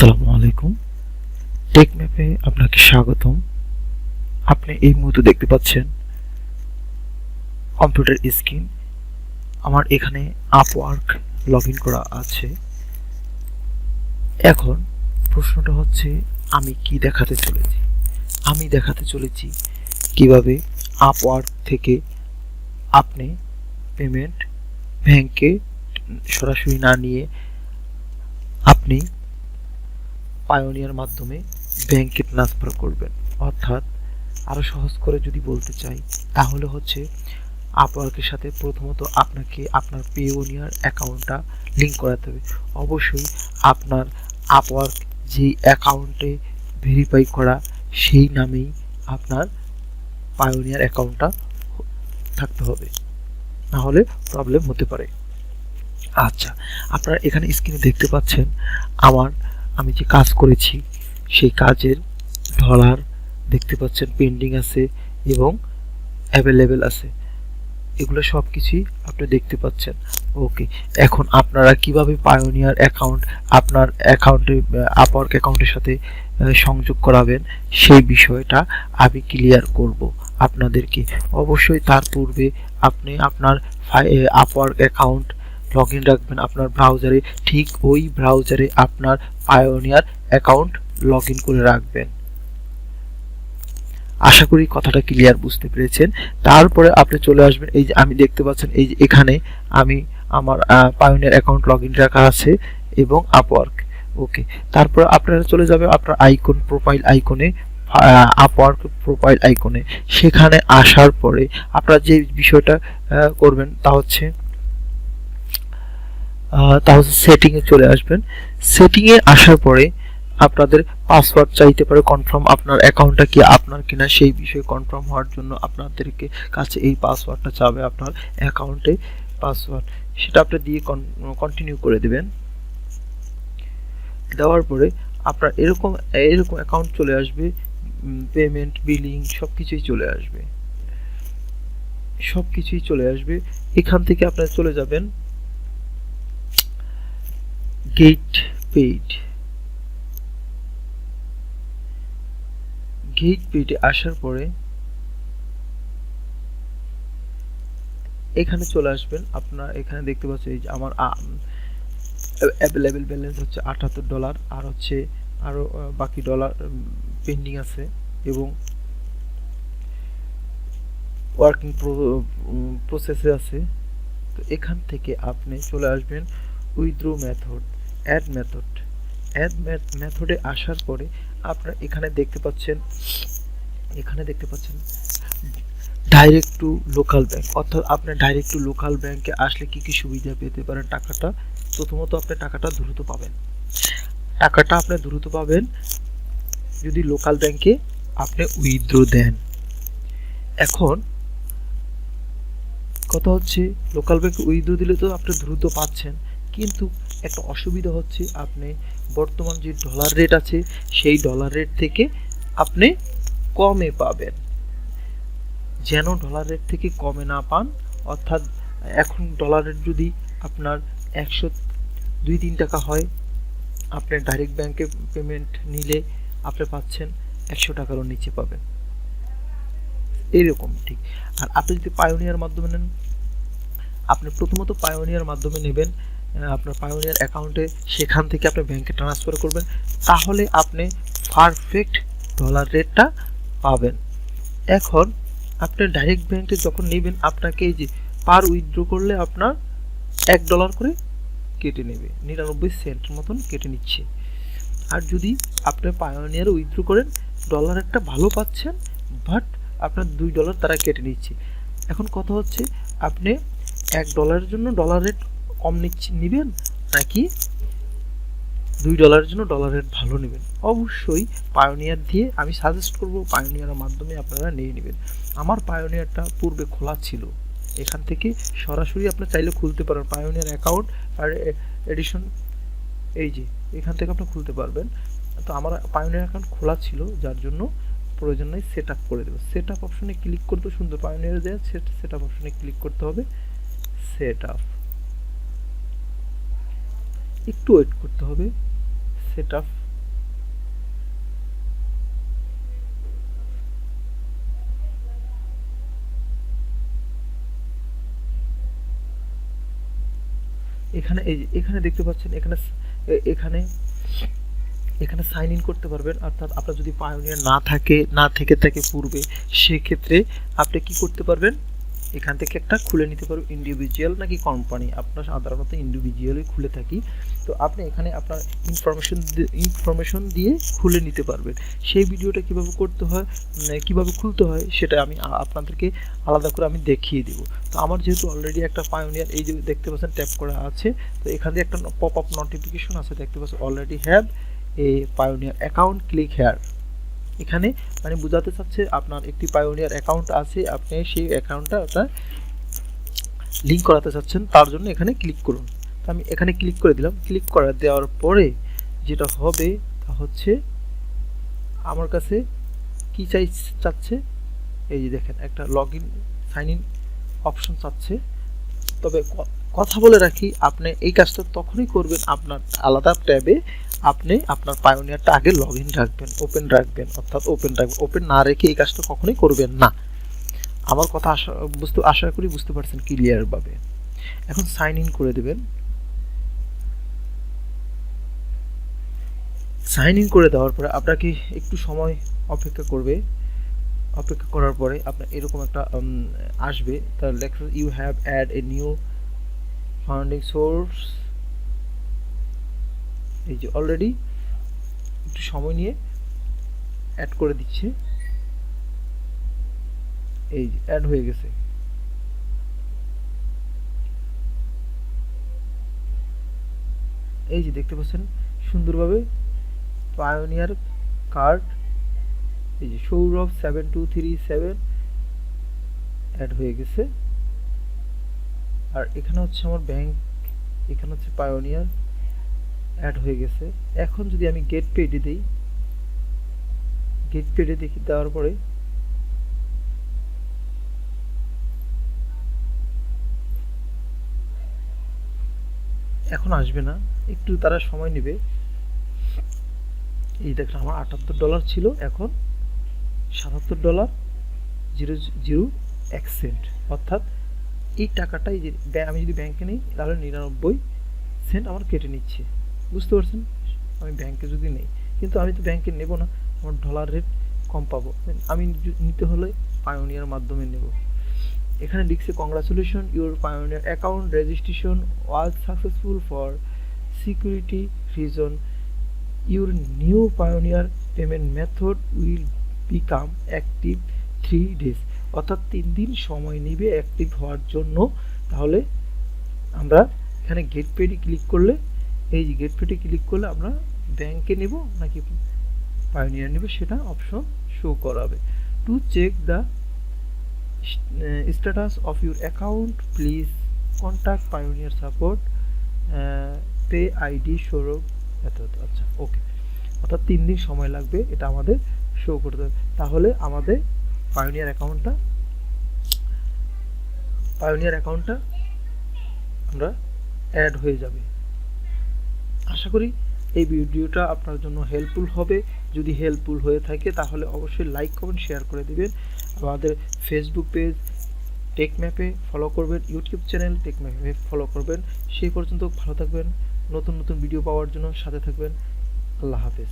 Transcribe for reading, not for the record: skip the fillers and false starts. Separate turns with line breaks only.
আসসালামু আলাইকুম। টেক ম্যাপে আপনাকে স্বাগতম। আপনি এই মুহূর্তে দেখতে পাচ্ছেন কম্পিউটার স্ক্রিন। আমার এখানে আপওয়ার্ক লগইন করা আছে। এখন প্রশ্নটা হচ্ছে আমি কি দেখাতে চলেছি। আমি দেখাতে চলেছি কিভাবে আপওয়ার্ক থেকে আপনি পেমেন্ট ব্যাংকে সরাসরি না নিয়ে আপনি পায়োনিয়ার মাধ্যমে ব্যাংকে ট্রান্সফার করবেন। অর্থাৎ আরো সহজ করে যদি বলতে চাই তাহলে হচ্ছে আপওয়ার্কের সাথে প্রথমত আপনাকে আপনার পেওনিয়ার অ্যাকাউন্টটা লিংক করাতে হবে। অবশ্যই আপনার আপওয়ার্ক যে অ্যাকাউন্টে ভেরিফাই করা সেই নামেই আপনার পায়োনিয়ার অ্যাকাউন্টটা থাকতে হবে, না হলে প্রবলেম হতে পারে। আচ্ছা, আপনারা এখানে স্ক্রিনে দেখতে পাচ্ছেন আমি যে কাজ করেছি সেই কাজের ডলার দেখতে পাচ্ছেন পেন্ডিং আছে এবং অ্যাভেলেবেল আছে। এগুলো সব কিছুই আপনি দেখতে পাচ্ছেন। ওকে, এখন আপনারা কিভাবে পায়োনিয়ার অ্যাকাউন্ট আপনার অ্যাকাউন্টে আপওয়ার্ক অ্যাকাউন্টের সাথে সংযোগ করাবেন সেই বিষয়টা আমি ক্লিয়ার করব আপনাদেরকে। অবশ্যই তার পূর্বে আপনি আপনার আপওয়ার্ক অ্যাকাউন্ট লগইন রাখবেন আপনার ব্রাউজারে। ঠিক ওই ব্রাউজারে আপনার পায়োনিয়ার অ্যাকাউন্ট লগইন করে রাখবেন। আশা করি কথাটা ক্লিয়ার বুঝতে পেরেছেন। তারপরে আপনি চলে আসবেন, এই যে আমি দেখতে পাচ্ছেন এই যে এখানে আমি আমার পায়োনিয়ার অ্যাকাউন্ট লগইন রাখা আছে এবং আপওয়ার্ক। ওকে, তারপর আপনারা চলে যাবে আপনার আইকন প্রোফাইল আইকনে, আপওয়ার্ক প্রোফাইল আইকনে। সেখানে আসার পরে আপনারা যে বিষয়টা করবেন তা হচ্ছে সেটিং এ চলে আসবেন। সেটিং এ আসার পরে আপনাদের পাসওয়ার্ড চাইতে পারে, কনফার্ম আপনার অ্যাকাউন্টটা কি আপনার কিনা সেই বিষয়ে কনফার্ম হওয়ার জন্য আপনাদেরকে কাছে এই পাসওয়ার্ডটা চাবে আপনার অ্যাকাউন্টে পাসওয়ার্ড, সেটা আপনি দিয়ে কন্টিনিউ করে দিবেন। দেওয়ার পরে আপনার এরকম অ্যাকাউন্ট চলে আসবে, পেমেন্ট বিলিং সবকিছুই চলে আসবে। এখান থেকে আপনারা চলে যাবেন গেট পেইডে আসার পরে এখানে চলে আসবেন। আপনারা এখানে দেখতে পাচ্ছেন এই যে আমার অ্যাভেলেবেল ব্যালেন্স হচ্ছে $78 আর হচ্ছে আরো বাকি ডলার পেন্ডিং আছে এবং ওয়ার্কিং প্রসেসে আছে। তো এখান থেকে আপনি চলে আসবেন উইথড্র মেথড, অ্যাড মেথডে আসার পরে আপনারা এখানে দেখতে পাচ্ছেন ডাইরেক্ট টু লোকাল ব্যাংক। অর্থাৎ আপনি ডাইরেক্ট টু লোকাল ব্যাংকে আসলে কি কি সুবিধা পেতে পারেন। প্রথমত আপনি টাকাটা দ্রুত পাবেন যদি লোকাল ব্যাংকে আপনি উইথড্র দেন। এখন কথা হচ্ছে লোকাল ব্যাংকে উইথড্র দিলে তো আপনি দ্রুত পাচ্ছেন, কিন্তু একটা অসুবিধা হচ্ছে আপনি বর্তমান যে ডলার রেট আছে সেই ডলার রেট থেকে আপনি কমে পাবেন। যেন ডলার রেট থেকে কমে না পান, অর্থাৎ এখন ডলার রেট যদি আপনার 102-3 টাকা হয়, আপনি ডাইরেক্ট ব্যাংকে পেমেন্ট নিলে আপনি পাচ্ছেন 100 টাকারও নিচে পাবেন, এইরকম ঠিক। আর আপনি যদি পায়োনিয়ার মাধ্যমে নেন, আপনি প্রথমত পায়োনিয়ার মাধ্যমে নেবেন আপনার পায়োনিয়ার অ্যাকাউন্টে, সেখান থেকে আপনি ব্যাংকে ট্রান্সফার করবেন, তাহলে আপনি পারফেক্ট ডলার রেটটা পাবেন। এখন আপনি ডাইরেক্ট ব্যাংকে যখন নেবেন আপনাকে এই যে পার উইথড্র করলে আপনার $1 করে কেটে নেবে, 99 সেন্টের মতন কেটে নিচ্ছে। আর যদি আপনি পায়োনিয়ারে উইথড্র করেন ডলার একটা ভালো পাচ্ছেন, বাট আপনার $2 তারা কেটে নিচ্ছে। এখন কথা হচ্ছে আপনি $1 জন্য ডলার রেট কম নেবেন নাকি $2 জন্য ডলার রেট ভালো নেবেন। অবশ্যই পায়োনিয়ার দিয়ে আমি সাজেস্ট করব পায়োনিয়ারের মাধ্যমে আপনারা নিয়ে নেবেন। আমার পায়োনিয়ারটা পূর্বে খোলা ছিল, এখান থেকে সরাসরি আপনি চাইলে খুলতে পারেন পায়োনিয়ার অ্যাকাউন্ট আর এডিশন, এই যে এখান থেকে আপনি খুলতে পারবেন। তো আমার পায়োনিয়ার অ্যাকাউন্ট খোলা ছিল, যার জন্য প্রয়োজন নেই সেট আপ করে দেবো। সেট আপ অপশনে ক্লিক করতে সুন্দর পায়োনিয়ারে যায়, সেট আপ অপশনে ক্লিক করতে হবে। সেট আপ, একটু ওয়েট করতে হবে। সেট আপ এখানে এই যে এখানে দেখতে পাচ্ছেন, এখানে এখানে এখানে সাইন ইন করতে পারবেন। অর্থাৎ আপনার যদি পায়োনিয়ার না থেকে থাকে পূর্বে, সেক্ষেত্রে আপনি কি করতে পারবেন, এখান থেকে একটা খুলে নিতে পারবেন, ইন্ডিভিজুয়াল নাকি কোম্পানি। আপনার সাধারণত ইন্ডিভিজুয়ালই খুলে থাকি, তো আপনি এখানে আপনার ইনফরমেশন দিয়ে খুলে নিতে পারবেন। সেই ভিডিওটা কিভাবে করতে হয়, কিভাবে খুলতে হয়, সেটা আমি আপনাদেরকে আলাদা করে আমি দেখিয়ে দিব। তো আমার যেহেতু অলরেডি একটা পায়োনিয়ার, এই যে দেখতে পাচ্ছেন ট্যাপ করা আছে, তো এখান থেকে একটা পপ আপ নোটিফিকেশন আছে, দেখতে পাচ্ছেন already have a pioneer account, click here. এখানে মানে বোঝাতে চাচ্ছে আপনার একটি পায়োনিয়ার অ্যাকাউন্ট আছে, আপনি সেই অ্যাকাউন্টটা আপনার লিঙ্ক করাতে চাচ্ছেন, তার জন্য এখানে ক্লিক করুন। তো আমি এখানে ক্লিক করে দিলাম। ক্লিক করে দেওয়ার পরে যেটা হবে তা হচ্ছে আমার কাছে কি চাচ্ছে, এই যে দেখেন একটা log in sign in option চাচ্ছে। তবে কথা বলে রাখি, আপনি এই কাজটা তখনই করবেন আপনার আলাদা ট্যাবে আপনি আপনার পায়োনিয়ারটা আগে লগ ইন রাখবেন, ওপেন রাখবেন, অর্থাৎ ওপেন না রেখে এই কাজটা কখনোই করবেন না। আমার কথা আশা করি বুঝতে পারছেন ক্লিয়ার ভাবে। এখন সাইন ইন করে দেবেন। সাইন ইন করে দেওয়ার পরে আপনাকে একটু সময় অপেক্ষা করার পরে আপনার এরকম একটা আসবে, তার লেখা you have add a new funding source. এই যে অলরেডি একটু সময় নিয়ে অ্যাড করে দিচ্ছে, এই যে অ্যাড হয়ে গেছে। এই যে দেখতে পাচ্ছেন সুন্দরভাবে পায়োনিয়ার কার্ড, এই যে সৌরভ 7237 অ্যাড হয়ে গেছে। আর এখানে হচ্ছে আমার ব্যাংক, এখানে হচ্ছে পায়োনিয়ার অ্যাড হয়ে গেছে। এখন যদি আমি গেট পেডে দিই, গেট পেডে দেখি দেওয়ার পরে এখন আসবে না, একটু তারা সময় নেবে। এই দেখেন আমার $78 ছিল, এখন $77.00 অর্থাৎ এই টাকাটাই যে আমি যদি ব্যাংকে নিই তাহলে 99 সেন্ট আমার কেটে নিচ্ছে। বুঝতে পারছেন, আমি ব্যাংকে যদি নেই, কিন্তু আমি তো ব্যাংকে নেব না, আমার ডলার রেট কম পাবো, আমি নিতে হলে পায়োনিয়ার মাধ্যমে নেব। এখানে লিখছে congratulation, your pioneer account registration was successful for security reason, your new pioneer payment method will become active 3 days, অর্থাৎ 3 দিন সময় নেবে অ্যাক্টিভ হওয়ার জন্য। তাহলে আমরা এখানে গেট পেডে ক্লিক করলে, এই যে গেট পেডে ক্লিক করলে আমরা ব্যাংকে নেব নাকি পায়োনিয়ার নেব সেটা অপশন শো করাবে। To check the status of your account please contact Payoneer support, pay ID Sourav এত। আচ্ছা ওকে, অর্থাৎ 3 দিন সময় লাগবে এটা আমাদের শো করতে হবে। তাহলে আমাদের পায়োনিয়ার অ্যাকাউন্টটা আমরা অ্যাড হয়ে যাবে। আশা করি এই ভিডিওটা আপনার জন্য হেল্পফুল হবে। যদি হেল্পফুল হয়ে থাকে তাহলে অবশ্যই লাইক কমেন্ট শেয়ার করে দিবেন। আমাদের ফেসবুক পেজ টেক ম্যাপে ফলো করবেন, ইউটিউব চ্যানেল টেক ম্যাপে ফলো করবেন। সেই পর্যন্ত ভালো থাকবেন, নতুন ভিডিও পাওয়ার জন্য সাথে থাকবেন। আল্লাহ হাফেজ।